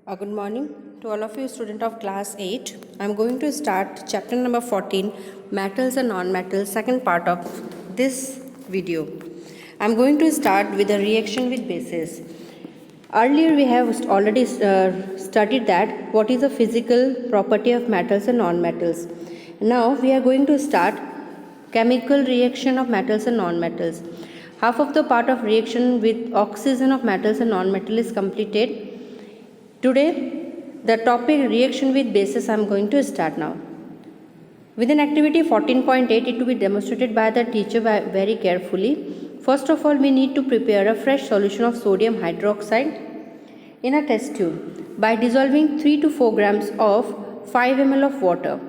Good morning to all of you student of class 8. I am going to start chapter number 14, metals and non-metals, second part of this video. I am going to start with a reaction with bases. Earlier we have already studied that what is the physical property of metals and non-metals. Now we are going to start chemical reaction of metals and non-metals. Half of the part of reaction with oxygen of metals and non-metal is completed. Today, the topic reaction with bases I am going to start now. Within activity 14.8, it will be demonstrated by the teacher very carefully. First of all, we need to prepare a fresh solution of sodium hydroxide in a test tube by dissolving 3 to 4 grams of 5 ml of water.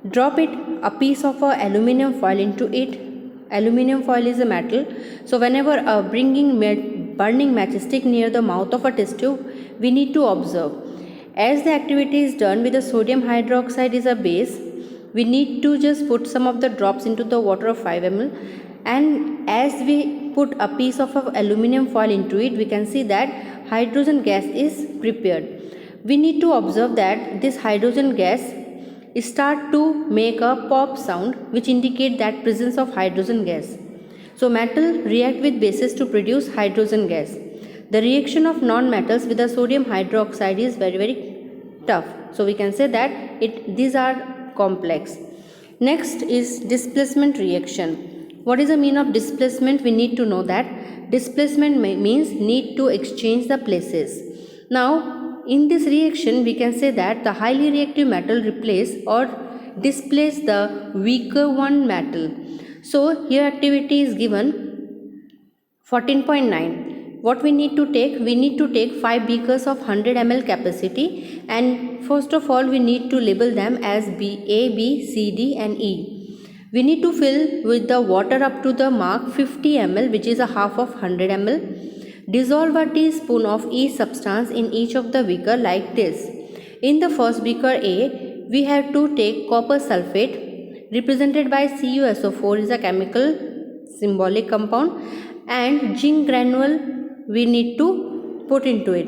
Drop it a piece of aluminium foil into it. Aluminium foil is a metal, so whenever bringing burning matchstick near the mouth of a test tube, we need to observe. As the activity is done with the sodium hydroxide is a base, we need to just put some of the drops into the water of 5 ml, and as we put a piece of aluminium foil into it, we can see that hydrogen gas is prepared. We need to observe that this hydrogen gas start to make a pop sound, which indicate that presence of hydrogen gas. So metal react with bases to produce hydrogen gas. The reaction of non-metals with the sodium hydroxide is very tough. So we can say that these are complex. Next is displacement reaction. What is the meaning of displacement? We need to know that displacement means need to exchange the places. Now in this reaction, we can say that the highly reactive metal replace or displace the weaker one metal. So here activity is given 14.9. What we need to take? We need to take 5 beakers of 100 ml capacity, and first of all we need to label them as A, B, C, D and E. We need to fill with the water up to the mark 50 ml, which is a half of 100 ml. Dissolve a teaspoon of each substance in each of the beaker like this. In the first beaker A, we have to take copper sulfate represented by CuSO4 is a chemical symbolic compound, and zinc granule we need to put into it.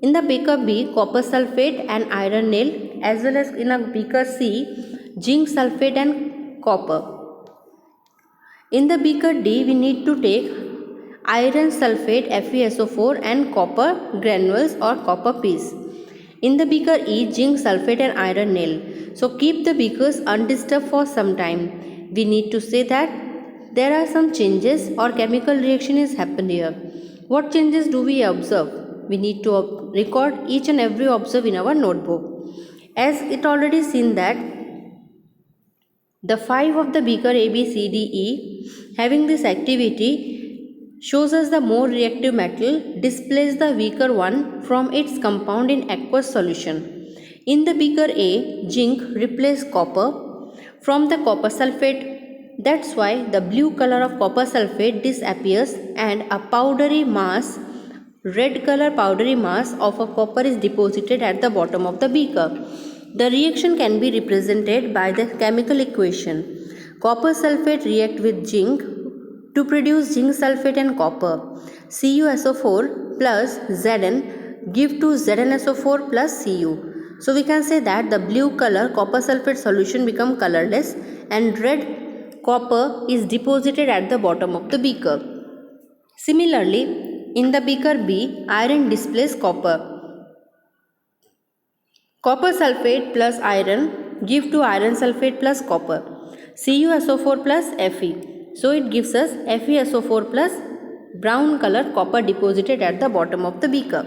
In the beaker B, copper sulfate and iron nail, as well as in a beaker C, zinc sulfate and copper. In the beaker D, we need to take iron sulfate FeSO4 and copper granules or copper piece. In the beaker E, zinc sulfate and iron nail. So keep the beakers undisturbed for some time. We need to say that there are some changes or chemical reaction is happened here. What changes do we observe? We need to record each and every observe in our notebook. As it already seen that the 5 of the beaker A, B, C, D, E having this activity shows us the more reactive metal displace the weaker one from its compound in aqueous solution. In the beaker A, zinc replaced copper from the copper sulfate. That's why the blue color of copper sulfate disappears and a powdery mass, red color powdery mass of a copper is deposited at the bottom of the beaker. The reaction can be represented by the chemical equation. Copper sulfate react with zinc to produce zinc sulfate and copper. CuSO4 plus Zn give to ZnSO4 plus Cu. So we can say that the blue color copper sulfate solution become colorless and red copper is deposited at the bottom of the beaker. Similarly, in the beaker B, iron displaces copper. Copper sulfate plus iron give to iron sulfate plus copper. CuSO4 plus Fe. So it gives us FeSO4 plus brown color copper deposited at the bottom of the beaker.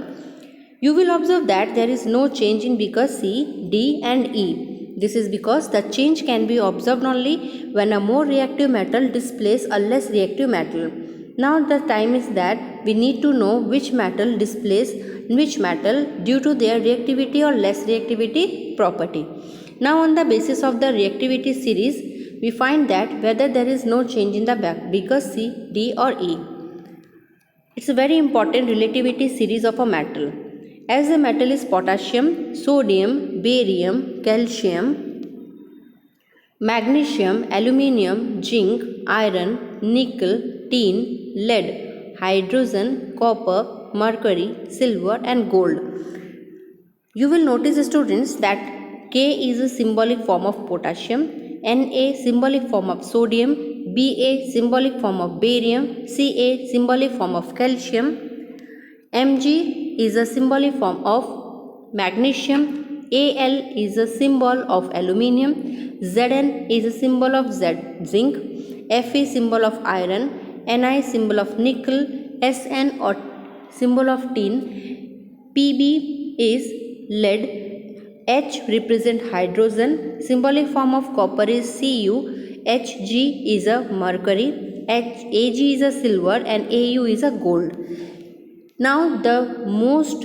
You will observe that there is no change in beaker C, D and E. This is because the change can be observed only when a more reactive metal displaces a less reactive metal. Now the time is that we need to know which metal displaces which metal due to their reactivity or less reactivity property. Now on the basis of the reactivity series, we find that whether there is no change in the beaker C, D or E. It's a very important relativity series of a metal. As the metal is potassium, sodium, barium, calcium, magnesium, aluminium, zinc, iron, nickel, tin, lead, hydrogen, copper, mercury, silver and gold. You will notice, students, that K is a symbolic form of potassium, Na symbolic form of sodium, Ba symbolic form of barium, Ca symbolic form of calcium, Mg is a symbolic form of magnesium, Al is a symbol of aluminium, Zn is a symbol of zinc, Fe symbol of iron, Ni symbol of nickel, Sn or symbol of tin, Pb is lead, H represent hydrogen, symbolic form of copper is Cu, Hg is a mercury, Ag is a silver and Au is a gold. Now the most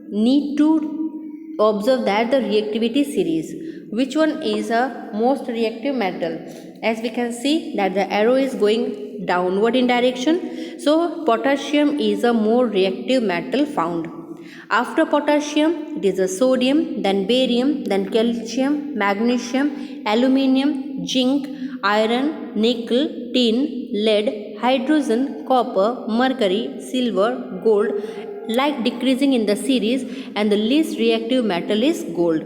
need to observe that the reactivity series, which one is a most reactive metal. As we can see that the arrow is going downward in direction, so potassium is a more reactive metal found. After potassium, it is a sodium, then barium, then calcium, magnesium, aluminium, zinc, iron, nickel, tin, lead, hydrogen, copper, mercury, silver, gold, like decreasing in the series, and the least reactive metal is gold.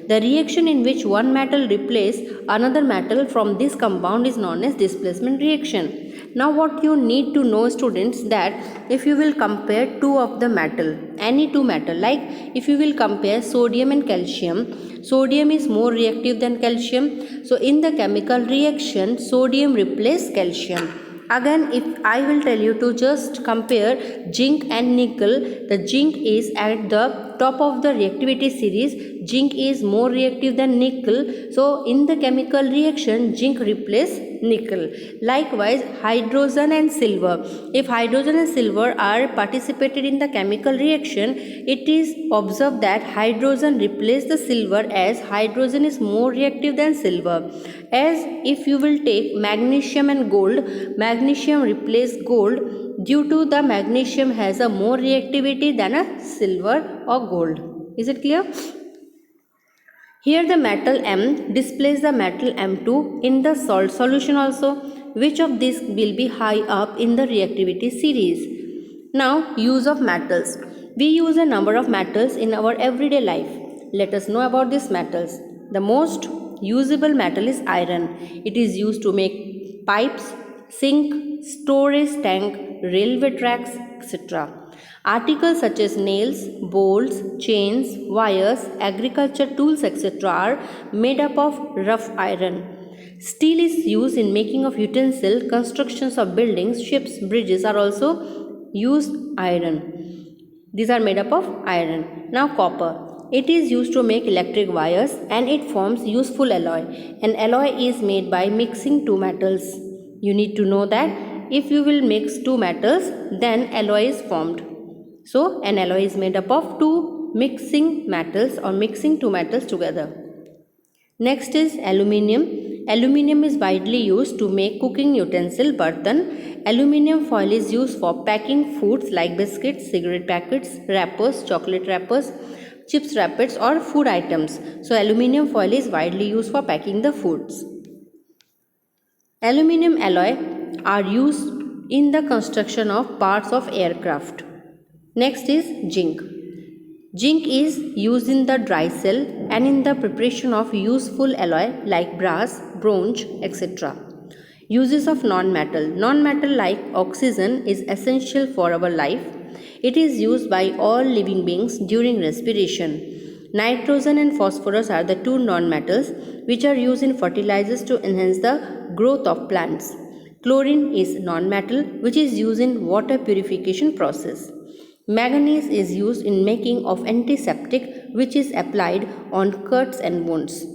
The reaction in which one metal replaces another metal from this compound is known as displacement reaction. Now what you need to know, students, that if you will compare two of the metal, any two metal, like if you will compare sodium and calcium, sodium is more reactive than calcium. So in the chemical reaction, sodium replaces calcium. Again, if I will tell you to just compare zinc and nickel, the zinc is at the top of the reactivity series. Zinc is more reactive than nickel. So in the chemical reaction, zinc replaces nickel. Likewise, hydrogen and silver. If hydrogen and silver are participated in the chemical reaction, it is observed that hydrogen replaces the silver, as hydrogen is more reactive than silver. As if you will take magnesium and gold, magnesium replaces gold due to the magnesium has a more reactivity than a silver or gold. Is it clear? Here the metal M displays the metal M2 in the salt solution also. Which of these will be high up in the reactivity series? Now, use of metals. We use a number of metals in our everyday life. Let us know about these metals. The most usable metal is iron. It is used to make pipes, sink, storage tank, railway tracks, etc. Articles such as nails, bolts, chains, wires, agriculture tools, etc. are made up of rough iron. Steel is used in making of utensil, constructions of buildings, ships, bridges are also used iron. These are made up of iron. Now copper. It is used to make electric wires and it forms useful alloy. An alloy is made by mixing two metals. You need to know that if you will mix two metals, then alloy is formed. So an alloy is made up of two mixing metals or mixing two metals together. Next is aluminium. Aluminium is widely used to make cooking utensil bartan. Aluminium foil is used for packing foods like biscuits, cigarette packets, wrappers, chocolate wrappers, chips wrappers or food items. So aluminium foil is widely used for packing the foods. Aluminium alloy are used in the construction of parts of aircraft. Next is zinc. Zinc is used in the dry cell and in the preparation of useful alloy like brass, bronze, etc. Uses of non-metal. Non-metal like oxygen is essential for our life. It is used by all living beings during respiration. Nitrogen and phosphorus are the two non-metals which are used in fertilizers to enhance the growth of plants. Chlorine is non-metal which is used in water purification process. Manganese is used in making of antiseptic which is applied on cuts and wounds.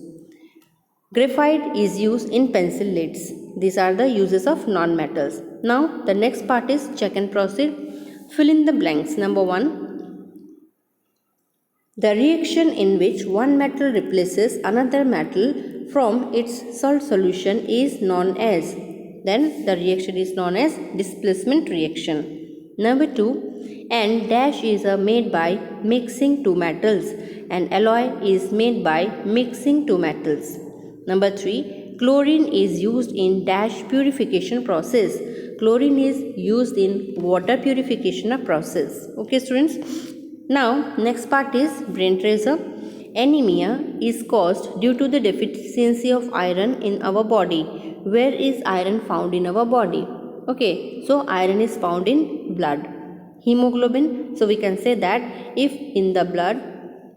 Graphite is used in pencil leads. These are the uses of non-metals. Now the next part is check and proceed. Fill in the blanks. Number 1. The reaction in which one metal replaces another metal from its salt solution is known as. Then the reaction is known as displacement reaction. Number 2. And dash is made by mixing two metals. An alloy is made by mixing two metals. Number 3. Chlorine is used in dash purification process. Chlorine is used in water purification process. Okay, students. Now next part is brain tracer. Anemia is caused due to the deficiency of iron in our body. Where is iron found in our body? Okay, so iron is found in blood. Hemoglobin, so we can say that if in the blood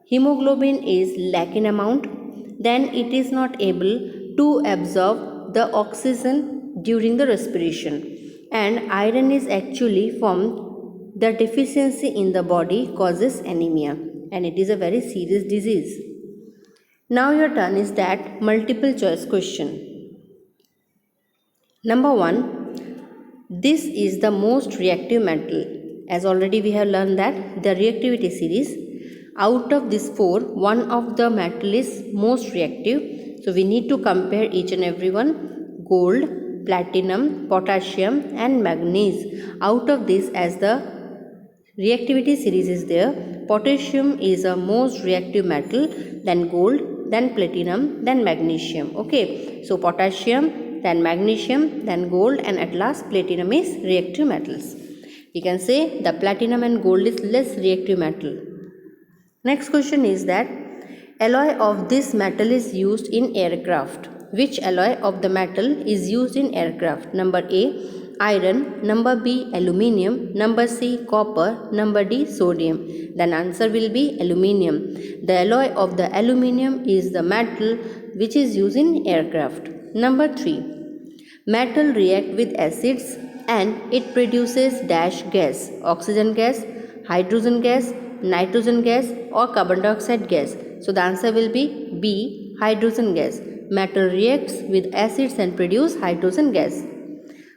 hemoglobin is lack in amount, then it is not able to absorb the oxygen during the respiration, and iron is actually formed. The deficiency in the body causes anemia, and it is a very serious disease. Now your turn is that multiple choice question. Number 1, this is the most reactive metal. As already we have learned that the reactivity series, out of these 4, one of the metal is most reactive. So we need to compare each and every one. Gold, platinum, potassium and manganese. Out of this, as the reactivity series is there, potassium is a most reactive metal, then gold, then platinum, then magnesium. Okay, so potassium, then magnesium, then gold, and at last platinum is reactive metals. We can say the platinum and gold is less reactive metal. Next question is that alloy of this metal is used in aircraft. Which alloy of the metal is used in aircraft? Number A, iron, number B, aluminium, number C, copper, number D, sodium. Then answer will be aluminium. The alloy of the aluminium is the metal which is used in aircraft. Number 3, metal react with acids and it produces dash gas, oxygen gas, hydrogen gas, nitrogen gas or carbon dioxide gas. So the answer will be B, hydrogen gas. Metal reacts with acids and produce hydrogen gas.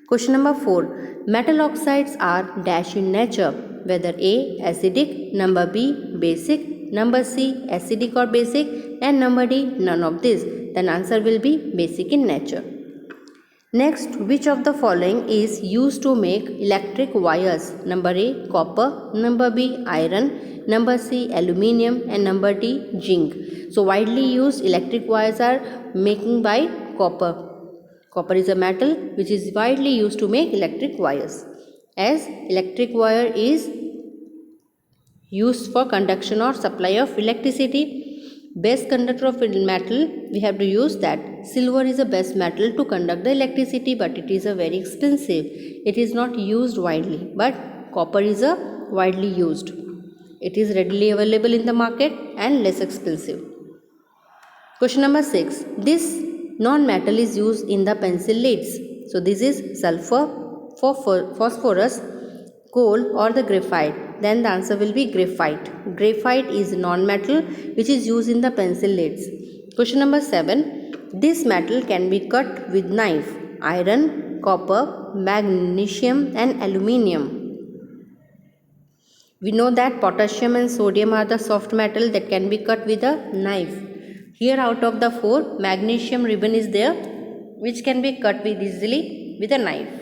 Question number 4, metal oxides are dash in nature, whether A, acidic, number B, basic, number C, acidic or basic, and number D, none of this. Then answer will be basic in nature. Next, which of the following is used to make electric wires? Number A, copper, number B, iron, number C, aluminium, and number D, zinc. So widely used electric wires are making by copper. Copper is a metal which is widely used to make electric wires, as electric wire is used for conduction or supply of electricity. Best conductor of metal, we have to use that. Silver is the best metal to conduct the electricity, but it is a very expensive. It is not used widely, but copper is a widely used. It is readily available in the market and less expensive. Question number 6. This non-metal is used in the pencil leads. So this is sulfur, phosphorus, coal or the graphite. Then the answer will be graphite. Graphite is non-metal which is used in the pencil leads. Question number 7. This metal can be cut with knife. Iron, copper, magnesium and aluminium. We know that potassium and sodium are the soft metal that can be cut with a knife. Here out of the 4, magnesium ribbon is there which can be cut with easily with a knife.